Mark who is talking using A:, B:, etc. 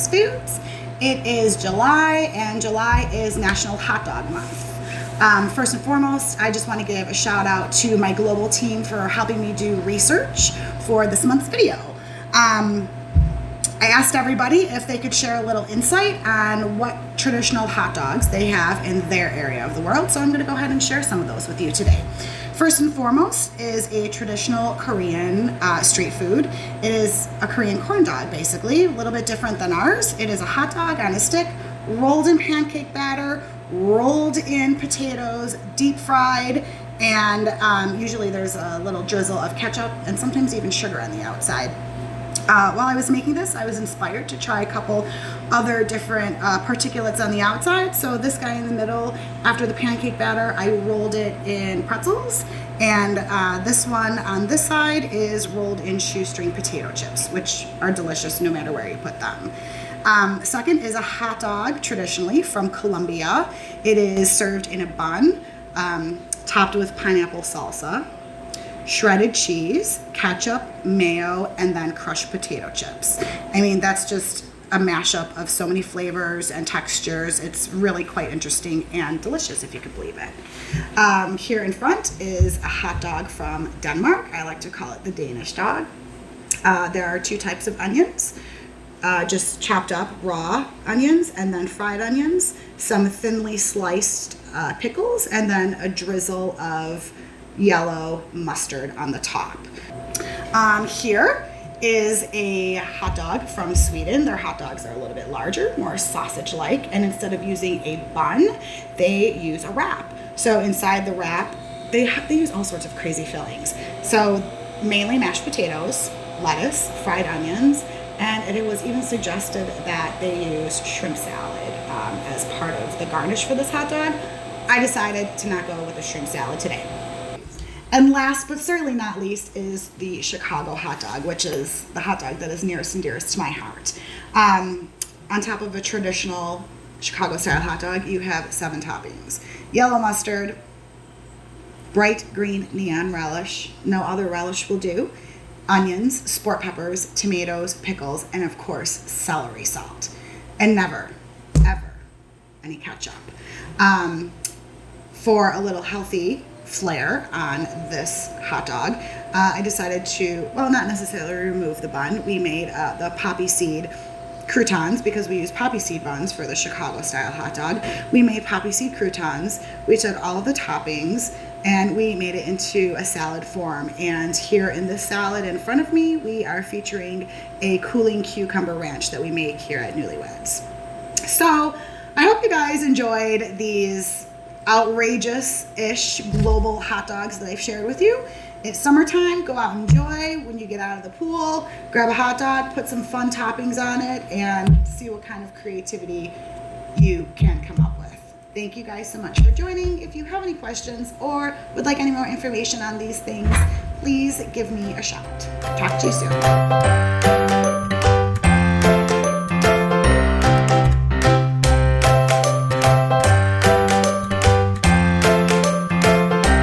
A: fast foods. It is July, and July is National Hot Dog Month. First and foremost, I just want to give a shout out to my global team for helping me do research for this month's video. I asked everybody if they could share a little insight on what traditional hot dogs they have in their area of the world, so I'm going to go ahead and share some of those with you today. First and foremost is a traditional Korean street food. It is a Korean corn dog, basically, a little bit different than ours. It is a hot dog on a stick, rolled in pancake batter, rolled in potatoes, deep fried, and usually there's a little drizzle of ketchup and sometimes even sugar on the outside. While I was making this, I was inspired to try a couple other different particulates on the outside. So this guy in the middle, after the pancake batter, I rolled it in pretzels. And this one on this side is rolled in shoestring potato chips, which are delicious no matter where you put them. Second is a hot dog, traditionally from Colombia. It is served in a bun, topped with pineapple salsa, shredded cheese, ketchup, mayo, and then crushed potato chips. I mean, that's just a mashup of so many flavors and textures. It's really quite interesting and delicious, if you could believe it. Here in front is a hot dog from Denmark. I like to call it the Danish dog. There are two types of onions, just chopped up raw onions and then fried onions, some thinly sliced pickles, and then a drizzle of yellow mustard on the top. Here is a hot dog from Sweden. Their hot dogs are a little bit larger, more sausage-like, and instead of using a bun, they use a wrap. So inside the wrap, they use all sorts of crazy fillings. So mainly mashed potatoes, lettuce, fried onions, and it was even suggested that they use shrimp salad as part of the garnish for this hot dog. I decided to not go with the shrimp salad today. And last but certainly not least is the Chicago hot dog, which is the hot dog that is nearest and dearest to my heart. On top of a traditional Chicago style hot dog, you have 7 toppings. Yellow mustard, bright green neon relish, no other relish will do, onions, sport peppers, tomatoes, pickles, and of course, celery salt. And never, ever any ketchup. For a little healthy flair on this hot dog, I decided to, well, not necessarily remove the bun. We made the poppy seed croutons because we use poppy seed buns for the Chicago style hot dog. We made poppy seed croutons. We took all of the toppings and we made it into a salad form. And here in this salad in front of me, we are featuring a cooling cucumber ranch that we make here at Newlyweds. So I hope you guys enjoyed these outrageous-ish global hot dogs that I've shared with you. It's summertime, go out and enjoy. When you get out of the pool, grab a hot dog, put some fun toppings on it, and see what kind of creativity you can come up with. Thank you guys so much for joining. If you have any questions or would like any more information on these things, please give me a shout. Talk to you soon.